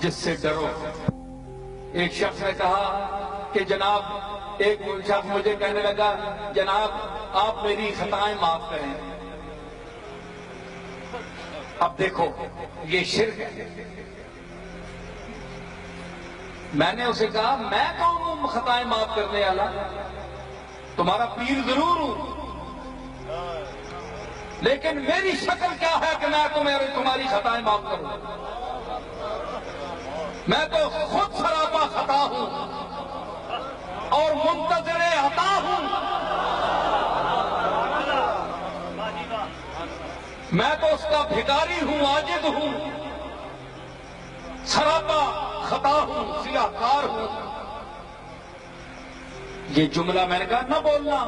جس سے ڈرو۔ ایک شخص نے کہا کہ جناب، ایک شخص مجھے کہنے لگا جناب آپ میری خطائیں معاف کریں۔ اب دیکھو یہ شرک ہے۔ میں نے اسے کہا میں کون ہوں خطائیں معاف کرنے والا؟ تمہارا پیر ضرور ہوں، لیکن میری شکل کیا ہے کہ میں تمہاری خطائیں معاف کروں؟ میں تو خود سراپا خطا ہوں اور منتظر عطا ہوں۔ میں تو اس کا بھکاری ہوں، عاجز ہوں، سراپا خطا ہوں، سیاہ کار ہوں۔ یہ جملہ میں نے کہا نہ بولنا،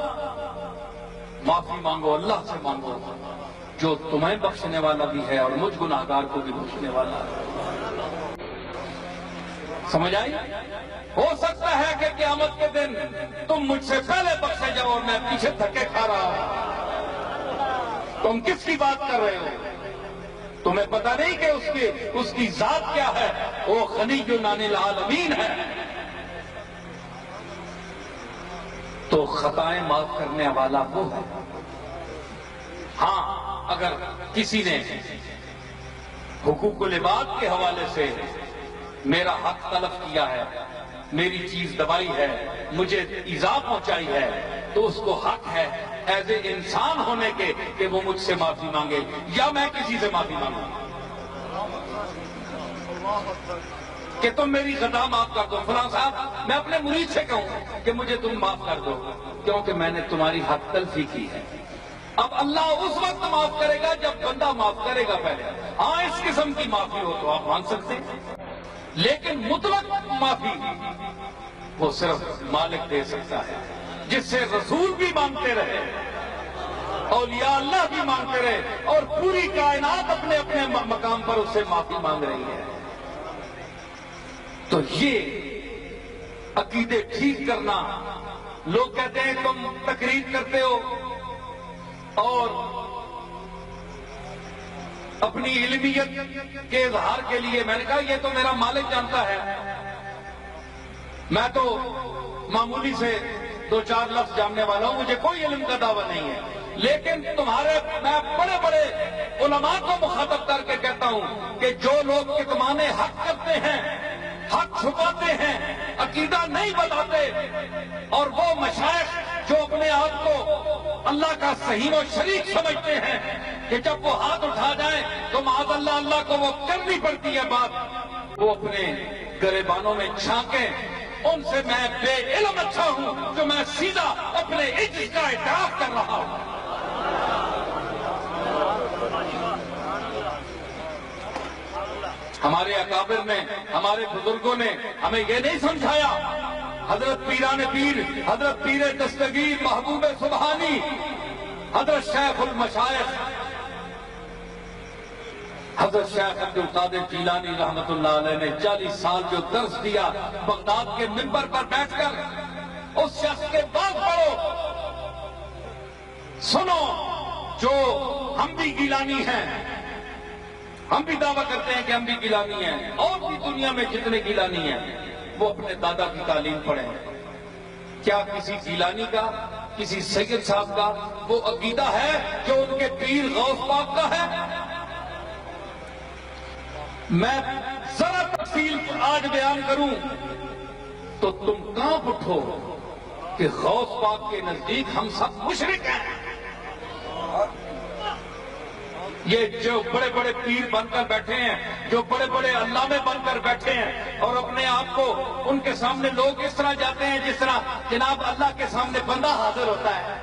معافی مانگو، اللہ سے مانگو جو تمہیں بخشنے والا بھی ہے اور مجھ گناہگار کو بھی بخشنے والا ہے۔ سمجھ آئی؟ ہو سکتا ہے کہ قیامت کے دن تم مجھ سے پہلے بخشے جاؤ اور میں پیچھے دھکے کھا رہا ہوں۔ تم کس کی بات کر رہے ہو؟ تمہیں پتہ نہیں کہ اس کی ذات کیا ہے؟ وہ غنی عن العالمین ہے۔ تو خطائیں معاف کرنے والا وہ ہے۔ ہاں اگر کسی نے حقوق العباد کے حوالے سے میرا حق طلب کیا ہے، میری چیز دبائی ہے، مجھے ایذا پہنچائی ہے، تو اس کو حق ہے ایز اے انسان ہونے کے کہ وہ مجھ سے معافی مانگے یا میں کسی سے معافی مانگوں کہ تم میری خطا معاف کر دو۔ فلاں صاحب میں اپنے مرید سے کہوں کہ مجھے تم معاف کر دو کیونکہ میں نے تمہاری حق تلفی کی ہے۔ اب اللہ اس وقت معاف کرے گا جب بندہ معاف کرے گا پہلے۔ ہاں اس قسم کی معافی ہو تو آپ مانگ سکتے ہیں، لیکن مطلق معافی وہ صرف مالک دے سکتا ہے، جس سے رسول بھی مانگتے رہے، اولیاء اللہ بھی مانگتے رہے، اور پوری کائنات اپنے اپنے مقام پر اس سے معافی مانگ رہی ہے۔ تو یہ عقیدے ٹھیک کرنا، لوگ کہتے ہیں تم تقریر کرتے ہو اور اپنی علمیت کے اظہار کے لیے، میں نے کہا یہ تو میرا مالک جانتا ہے، میں تو معمولی سے دو چار لفظ جاننے والا ہوں، مجھے کوئی علم کا دعویٰ نہیں ہے، لیکن میں بڑے بڑے علماء کو مخاطب کر کے کہتا ہوں کہ جو لوگ کتمان حق کرتے ہیں، حق چھپاتے ہیں، عقیدہ نہیں بتاتے، اور وہ مشائخ جو اپنے آپ کو اللہ کا صحیح و شریک سمجھتے ہیں کہ جب وہ ہاتھ اٹھا جائیں تو معاذ اللہ اللہ کو وہ کرنی پڑتی ہے بات، وہ اپنے گریبانوں میں چھانکیں، ان سے میں بے علم اچھا ہوں جو میں سیدھا اپنے عجز کا اعتراف کر رہا ہوں۔ ہمارے اکابر نے، ہمارے بزرگوں نے ہمیں یہ نہیں سمجھایا، حضرت پیران پیر، حضرت پیر دستگیر محبوب سبحانی، حضرت شیخ المشائخ حضرت شیخ عبد القادر جیلانی رحمت اللہ علیہ نے 40 سال جو درس دیا بغداد کے منبر پر بیٹھ کر، اس شخص کے بعد پڑھو، سنو، جو ہم بھی گیلانی ہیں، ہم بھی دعویٰ کرتے ہیں کہ ہم بھی گیلانی ہیں، اور بھی دنیا میں جتنے گیلانی ہیں وہ اپنے دادا کی تعلیم پڑھیں۔ کیا کسی گیلانی کا، کسی سید صاحب کا وہ عقیدہ ہے جو ان کے پیر غوث پاک کا ہے؟ میں ذرا تفصیل آج بیان کروں تو تم کانپ اٹھو کہ غوث پاک کے نزدیک ہم سب مشرک ہیں۔ یہ جو بڑے بڑے پیر بن کر بیٹھے ہیں، جو بڑے بڑے علامے بن کر بیٹھے ہیں، اور اپنے آپ کو ان کے سامنے لوگ اس طرح جاتے ہیں جس طرح جناب اللہ کے سامنے بندہ حاضر ہوتا ہے،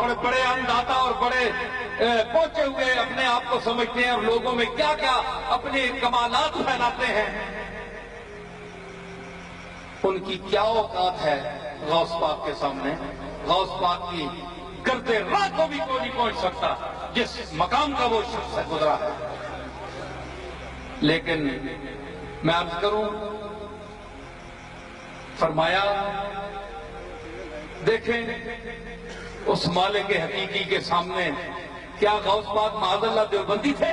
اور بڑے انداتا اور بڑے پہنچے ہوئے اپنے آپ کو سمجھتے ہیں، اور لوگوں میں کیا کیا اپنے کمالات پھیلاتے ہیں۔ ان کی کیا اوقات ہے غوث پاک کے سامنے؟ غوث پاک کی کرتے راہ کو بھی کوئی نہیں پہنچ سکتا جس مقام کا وہ شخص گزرا ہے۔ لیکن میں عرض کروں، فرمایا دیکھیں اس مالک حقیقی کے سامنے کیا غوث پاک معاذ اللہ دیوبندی تھے؟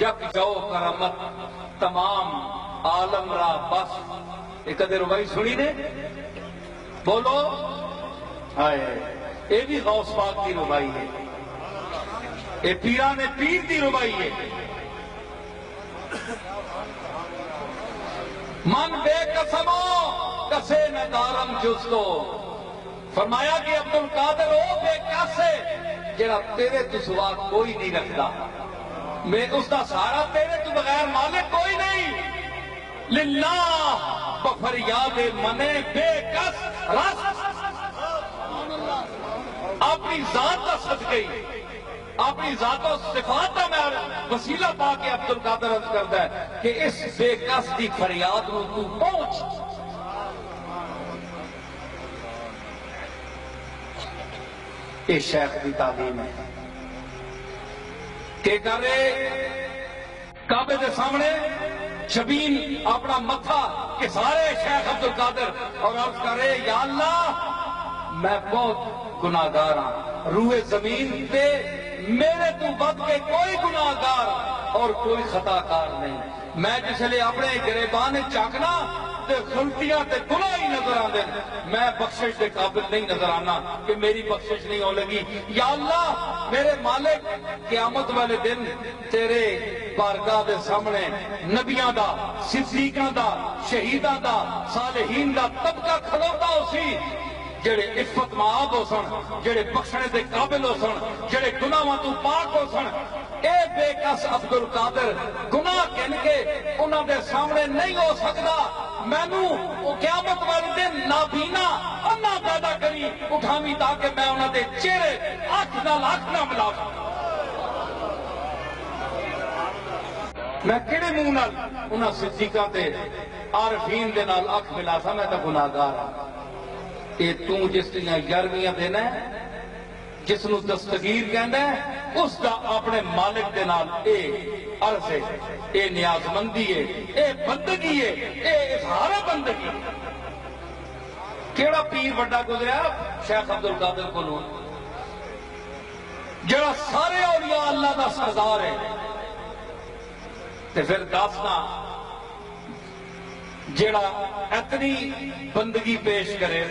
یک جو کرمت تمام عالم را بس. ایک کدے ربائی سنی نے بولو آئے اے بھی غوث پاک کی ربائی ہے, اے پیران پیر دی ربائی ہے. من بے قسمو کسے نہ دارم جز تو, فرمایا کہ عبدالقادر او بے کسے جڑا تیرے تو سوا کوئی نہیں رکھتا, میں اس دا سارا تیرے تو بغیر مالک کوئی نہیں. للہ بفریاد منے بے کس رس, اپنی ذات کا صدقے اپنی ذات و صفات کا میں وسیلہ پا کے عبدالقادر عرض کرتا ہے کہ اس بے کس دی فریاد نو تو پہنچ. یہ شیخ دی تعلیم ہے کہ کرے کعبے دے سامنے شبین اپنا متھا کہ سارے شیخ عبدالقادر اور عرض کرے یا اللہ میں بہت گناہگار ہاں, روئے زمین پہ میرے تو بد کے کوئی گناہگار اور کوئی خطا کار نہیں. میں جس لئے اپنے گریبان چاکنا تے غلطیاں تے گناہ ہی نظر آن دیں, میں بخشش دے قابل نہیں نظر آنا کہ میری بخشش نہیں ہو لگی. یا اللہ میرے مالک قیامت والے دن تیرے بارگاہ دے سامنے نبیاں دا, صدیقاں دا, شہیداں دا, صالحین دا طبقہ کھلوتا ہو سی جڑے عفت معاب ہو سن, جڑے بخشنے دے قابل ہو سن, جڑے گناہاں تو پاک ہو سن. اے بے کس عبدالقادر گناہ کہن کے انہاں دے سامنے نہیں ہو سکتا. مینوں او قیامت والے دن نابینا انا پیدا کری اٹھاویں تاکہ میں انہاں دے چہرے اکھ نال اکھ نہ ملا سکاں. میں کہڑے منہ نال انہاں صدیقاں تے عارفین دے نال اکھ ملا سا, میں تے گناہگار ہاں. اے تو جس دیاں یارویاں دینا ہے, جس نو دستگیر کہنا ہے, اس دا اپنے مالک دے نال اے عرض ہے, اے نیاز مندی ہے, اے بندگی ہے, اے اظہار بندگی. کیڑا پیر بڑا گزریا شیخ عبدالقادر کو لوں جڑا سارے اولیاء اللہ دا سردار ہے. تے پھر داسنا جڑا اتنی بندگی پیش کرے